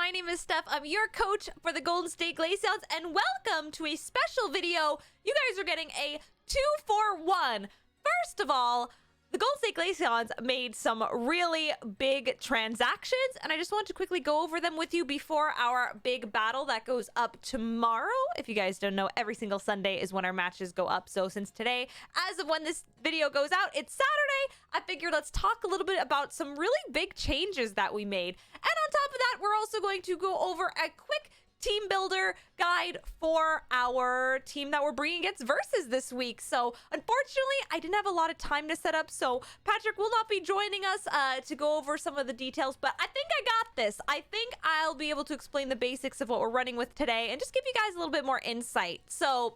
My name is Steph. I'm your coach for the Golden State Glaceons, and welcome to a special video. You guys are getting a 2-for-1. First of all, the Golden State Glaceons made some really big transactions, and I just want to quickly go over them with you before our big battle that goes up tomorrow. If you guys don't know, every single Sunday is when our matches go up. So since today, as of when this video goes out, it's Saturday, I figured let's talk a little bit about some really big changes that we made. And on top of that, we're also going to go over a quick team builder guide for our team that we're bringing against Versus this week. So unfortunately, I didn't have a lot of time to set up, so Patrick will not be joining us to go over some of the details, but I think I got this. I think I'll be able to explain the basics of what we're running with today and just give you guys a little bit more insight. So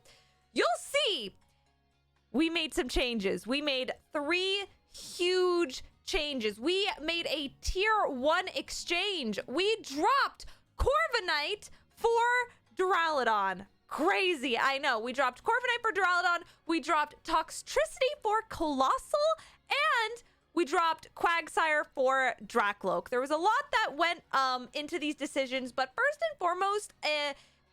you'll see we made some changes. We made 3 huge changes. We made a tier 1 exchange. We dropped Corviknight for Duraludon. Crazy, I know. We dropped Corviknight for Duraludon. We dropped Toxtricity for Colossal. And we dropped Quagsire for Dracloak. There was a lot that went into these decisions, but first and foremost,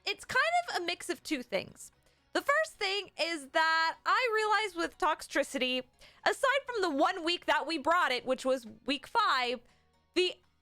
it's kind of a mix of 2 things. The first thing is that I realized with Toxtricity, aside from the 1 week that we brought it, which was week 5,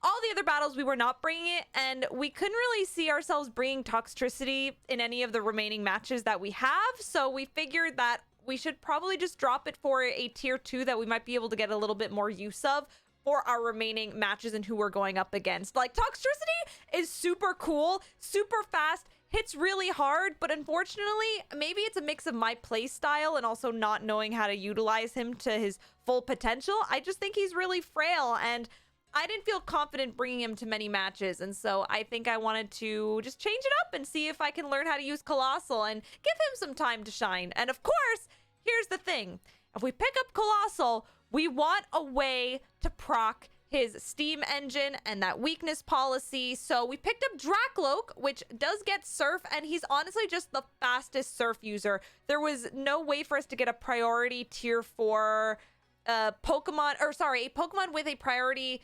all the other battles we were not bringing it, and we couldn't really see ourselves bringing Toxtricity in any of the remaining matches that we have. So we figured that we should probably just drop it for a tier 2 that we might be able to get a little bit more use of for our remaining matches and who we're going up against. Like, Toxtricity is super cool, super fast, hits really hard, but unfortunately, maybe it's a mix of my play style and also not knowing how to utilize him to his full potential. I just think he's really frail, and I didn't feel confident bringing him to many matches, and so I think I wanted to just change it up and see if I can learn how to use Colossal and give him some time to shine. And of course, here's the thing. If we pick up Colossal, we want a way to proc his steam engine and that weakness policy. So we picked up Dracloak, which does get Surf, and he's honestly just the fastest Surf user. There was no way for us to get a priority tier 4 Pokemon, or sorry, a Pokemon with a priority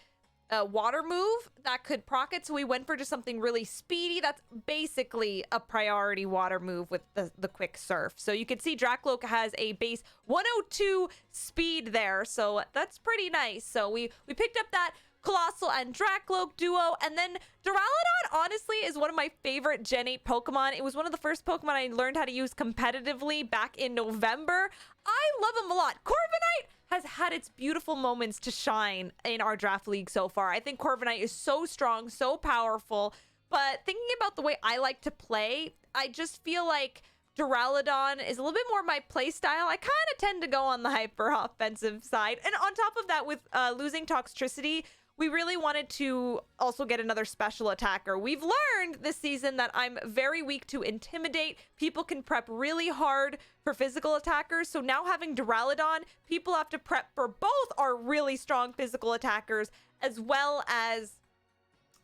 water move that could proc it, so we went for just something really speedy. That's basically a priority water move with the quick Surf. So you can see Dracloak has a base 102 speed there, so that's pretty nice. So we picked up that Colossal and Dracloak duo, and then Duraludon honestly is one of my favorite Gen 8 Pokemon. It was one of the first Pokemon I learned how to use competitively back in November. I love him a lot. Corviknight has had its beautiful moments to shine in our draft league so far. I think Corviknight is so strong, so powerful, but thinking about the way I like to play, I just feel like Duraludon is a little bit more my play style. I kind of tend to go on the hyper offensive side. And on top of that, with losing Toxtricity, we really wanted to also get another special attacker. We've learned this season that I'm very weak to Intimidate. People can prep really hard for physical attackers. So now having Duraludon, people have to prep for both our really strong physical attackers as well as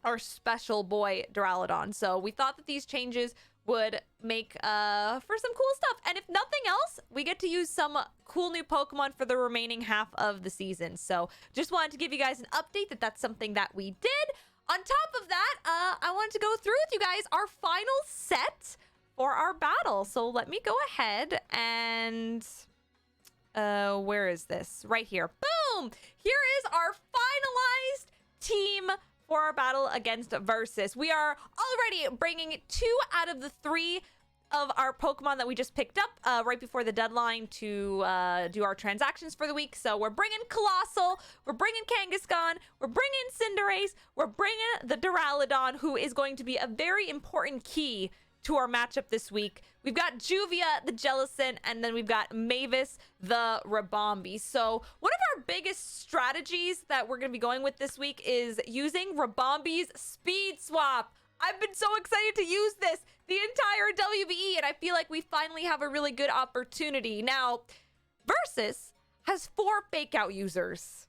our special boy Duraludon. So we thought that these changes would make for some cool stuff. And if nothing else, we get to use some cool new Pokemon for the remaining half of the season. So just wanted to give you guys an update that that's something that we did. On top of that, I wanted to go through with you guys our final set for our battle. So let me go ahead and where is this? Right here. Boom! Here is our finalized team for our battle against Versus. We are already bringing 2 out of the 3 of our Pokemon that we just picked up right before the deadline to do our transactions for the week. So we're bringing Colossal, we're bringing Kangaskhan, we're bringing Cinderace, we're bringing the Duraludon, who is going to be a very important key to our matchup this week. We've got Juvia, the Jellicent, and then we've got Mavis, the Ribombee. So one of our biggest strategies that we're going to be going with this week is using Ribombee's Speed Swap. I've been so excited to use this the entire WBE, and I feel like we finally have a really good opportunity. Now, Versus has 4 Fake Out users.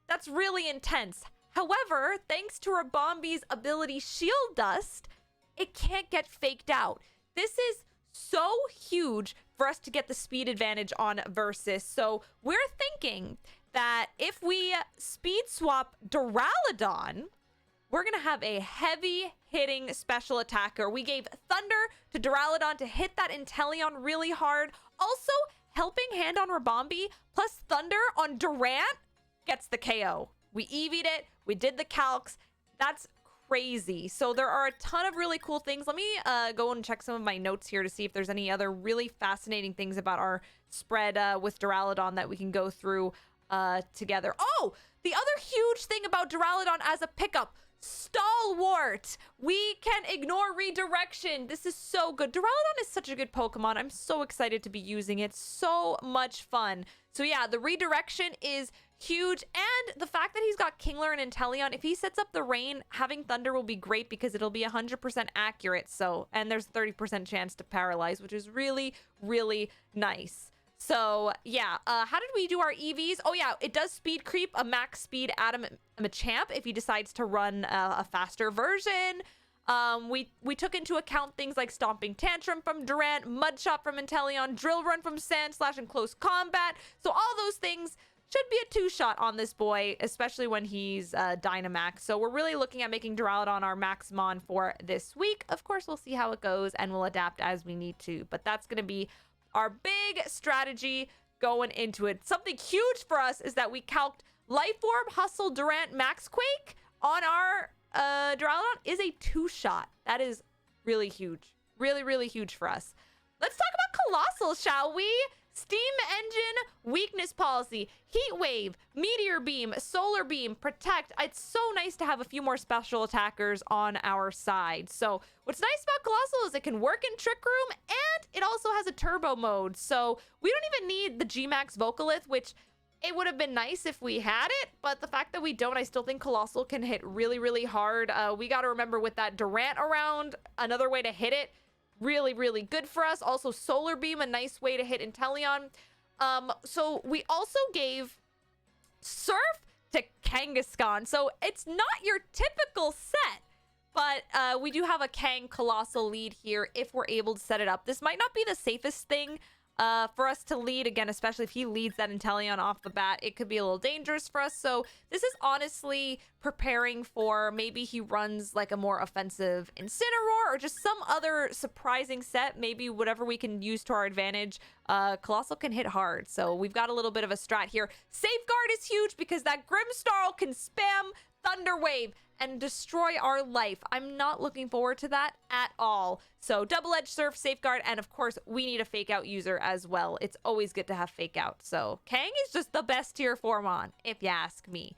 That's really intense. However, thanks to Ribombee's ability Shield Dust, it can't get faked out. This is so huge for us to get the speed advantage on Versus. So we're thinking that if we speed swap Duraludon we're going to have a heavy-hitting special attacker. We gave Thunder to Duraludon to hit that Inteleon really hard. Also, Helping Hand on Ribombee plus Thunder on Durant gets the KO. We EV'd it. We did the calcs. That's crazy. So there are a ton of really cool things. Let me go and check some of my notes here to see if there's any other really fascinating things about our spread with Duraludon that we can go through together. Oh, the other huge thing about Duraludon as a pickup, Stalwart. We can ignore redirection. This is so good. Duraludon is such a good Pokemon. I'm so excited to be using it. So much fun. So yeah, the redirection is huge. And the fact that he's got Kingler and Inteleon, if he sets up the rain, having Thunder will be great because it'll be 100% accurate. So, and there's 30% chance to paralyze, which is really, really nice. So yeah, how did we do our EVs? Oh yeah, it does speed creep a max speed Adam Machamp if he decides to run a faster version. We took into account things like Stomping Tantrum from Durant, Mud Shot from Inteleon, Drill Run from Sandslash, and Close Combat. So all those things should be a two-shot on this boy, especially when he's Dynamax. So we're really looking at making Duraludon our Maxmon for this week. Of course, we'll see how it goes, and we'll adapt as we need to. But that's going to be our big strategy going into it. Something huge for us is that we calced Life Orb, Hustle, Durant, Max Quake on our Duraludon is a two-shot. That is really huge. Really, really huge for us. Let's talk about Colossal, shall we? Steam Engine, Weakness Policy, Heat Wave, Meteor Beam, Solar Beam, Protect. It's so nice to have a few more special attackers on our side. So what's nice about Colossal is it can work in Trick Room, and it also has a turbo mode. So we don't even need the G-Max Vocalith, which it would have been nice if we had it, but the fact that we don't, I still think Colossal can hit really, really hard. We got to remember with that Durant around, another way to hit it, really, really good for us. Also, Solar Beam, a nice way to hit Inteleon. So we also gave Surf to Kangaskhan. So it's not your typical set, but we do have a Kang Colossal lead here if we're able to set it up. This might not be the safest thing for us to lead, again, especially if he leads that Inteleon off the bat. It could be a little dangerous for us. So this is honestly preparing for maybe he runs like a more offensive Incineroar or just some other surprising set, maybe whatever we can use to our advantage. Colossal can hit hard, so we've got a little bit of a strat here. Safeguard is huge because that Grimmsnarl can spam Thunder Wave and destroy our life. I'm not looking forward to that at all. So Double-Edged Surf, Safeguard, and of course, we need a Fake Out user as well. It's always good to have Fake Out. So Kang is just the best tier 4 mon, if you ask me.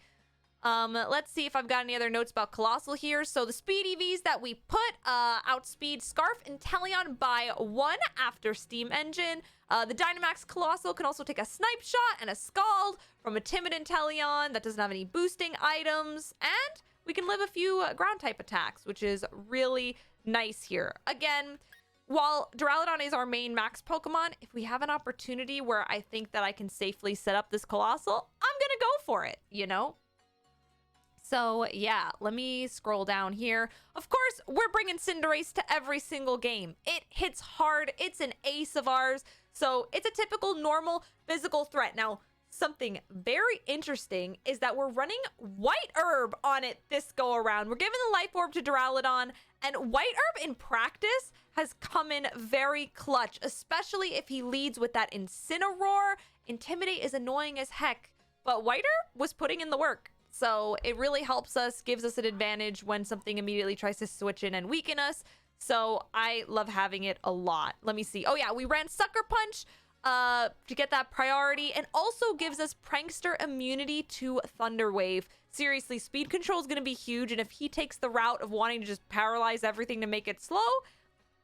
Let's see if I've got any other notes about Colossal here. So the speed EVs that we put, outspeed Scarf and Inteleon by 1 after Steam Engine. The Dynamax Colossal can also take a Snipe Shot and a Scald from a Timid Inteleon that doesn't have any boosting items. And we can live a few ground type attacks, which is really nice here. Again, while Duraludon is our main max Pokemon, if we have an opportunity where I think that I can safely set up this Colossal, I'm gonna go for it, you know? So yeah, let me scroll down here. Of course, we're bringing Cinderace to every single game. It hits hard. It's an ace of ours. So it's a typical normal physical threat. Now, something very interesting is that we're running White Herb on it this go around. We're giving the Life Orb to Duraludon, and White Herb in practice has come in very clutch, especially if he leads with that Incineroar. Intimidate is annoying as heck, but White Herb was putting in the work. So it really helps us, gives us an advantage when something immediately tries to switch in and weaken us. So I love having it a lot. Let me see. Oh yeah, we ran Sucker Punch to get that priority, and also gives us Prankster immunity to Thunder Wave. Seriously, speed control is going to be huge, and if he takes the route of wanting to just paralyze everything to make it slow,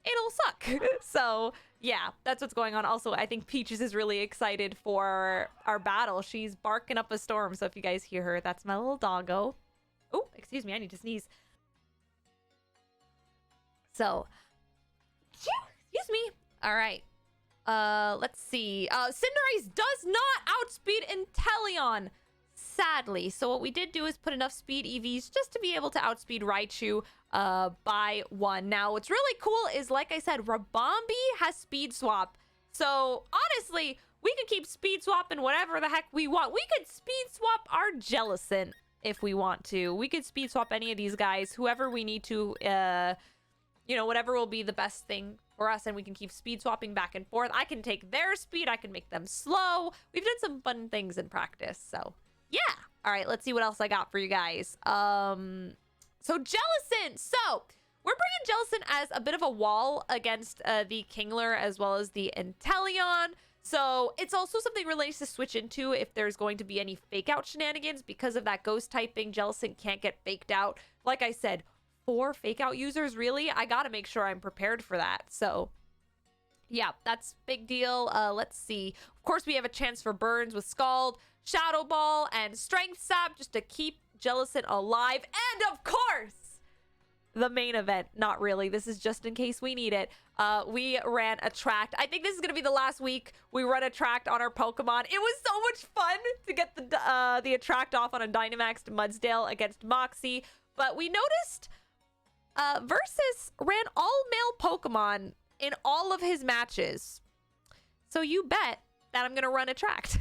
it'll suck. So yeah, that's what's going on. Also, I think Peaches is really excited for our battle. She's barking up a storm, so if you guys hear her, that's my little doggo. Oh, excuse me, I need to sneeze. So, excuse me. All right. Let's see. Cinderace does not outspeed Inteleon, sadly. So what we did do is put enough speed EVs just to be able to outspeed Raichu by 1. Now, what's really cool is, like I said, Ribombee has speed swap. So honestly, we could keep speed swapping whatever the heck we want. We could speed swap our Jellicent if we want to. We could speed swap any of these guys, whoever we need to, you know, whatever will be the best thing for us, and we can keep speed swapping back and forth. I can take their speed, I can make them slow. We've done some fun things in practice, so yeah. All right, let's see what else I got for you guys. So Jellicent. So we're bringing Jellicent as a bit of a wall against the Kingler as well as the Inteleon. So it's also something really nice to switch into if there's going to be any fake out shenanigans. Because of that ghost typing, Jellicent can't get faked out. Like I said, 4 fake out users, really? I gotta make sure I'm prepared for that. So yeah, that's big deal. Let's see. Of course, we have a chance for burns with Scald, Shadow Ball, and Strength Sap just to keep Jellicent alive. And of course, the main event. Not really. This is just in case we need it. We ran Attract. I think this is going to be the last week we run Attract on our Pokemon. It was so much fun to get the Attract off on a Dynamaxed Mudsdale against Moxie. But we noticed Versus ran all male Pokemon in all of his matches. So you bet that I'm going to run Attract.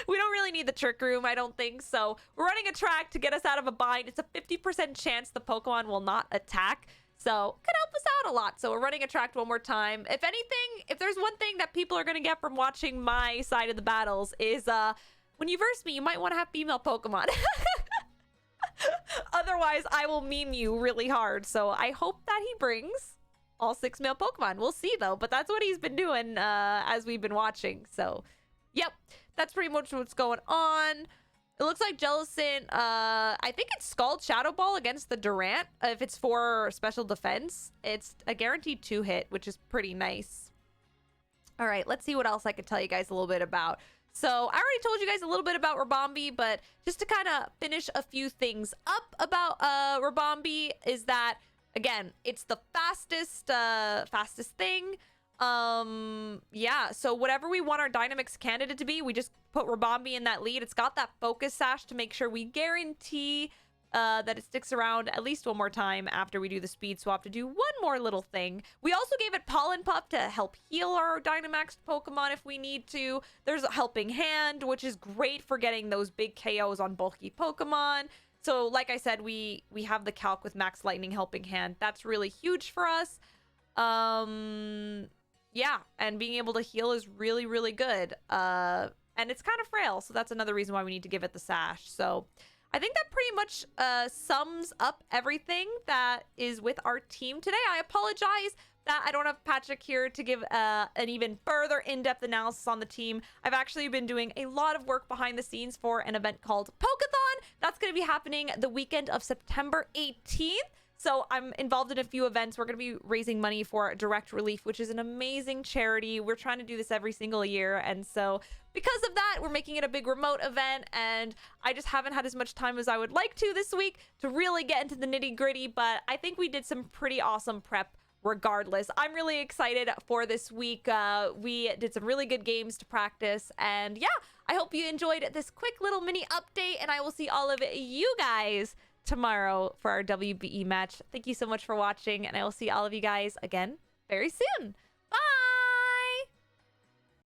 We don't really need the Trick Room, I don't think. So we're running Attract to get us out of a bind. It's a 50% chance the Pokemon will not attack. So could help us out a lot. So we're running Attract one more time. If anything, if there's one thing that people are going to get from watching my side of the battles is when you verse me, you might want to have female Pokemon. Otherwise, I will meme you really hard. So I hope that he brings all 6 male Pokemon. We'll see, though. But that's what he's been doing as we've been watching. So, yep. That's pretty much what's going on. It looks like Jellicent, I think it's Scald Shadow Ball against the Durant. If it's for special defense, it's a guaranteed 2-hit, which is pretty nice. All right, let's see what else I could tell you guys a little bit about. So I already told you guys a little bit about Rabombi, but just to kind of finish a few things up about Rabombi is that, again, it's the fastest thing. Yeah, so whatever we want our Dynamax candidate to be, we just put Rabombi in that lead. It's got that focus sash to make sure we guarantee that it sticks around at least one more time after we do the speed swap to do one more little thing. We also gave it Pollen Puff to help heal our Dynamaxed Pokemon if we need to. There's a Helping Hand, which is great for getting those big KOs on bulky Pokemon. So like I said, we have the calc with Max Lightning Helping Hand. That's really huge for us. Yeah, and being able to heal is really, really good. And it's kind of frail, so that's another reason why we need to give it the sash. So I think that pretty much sums up everything that is with our team today. I apologize that I don't have Patrick here to give an even further in-depth analysis on the team. I've actually been doing a lot of work behind the scenes for an event called Pokeathon. That's going to be happening the weekend of September 18th. So I'm involved in a few events. We're going to be raising money for Direct Relief, which is an amazing charity. We're trying to do this every single year. And so because of that, we're making it a big remote event. And I just haven't had as much time as I would like to this week to really get into the nitty gritty. But I think we did some pretty awesome prep regardless. I'm really excited for this week. We did some really good games to practice. And yeah, I hope you enjoyed this quick little mini update. And I will see all of you guys tomorrow for our WBE match. Thank you so much for watching, and I will see all of you guys again very soon.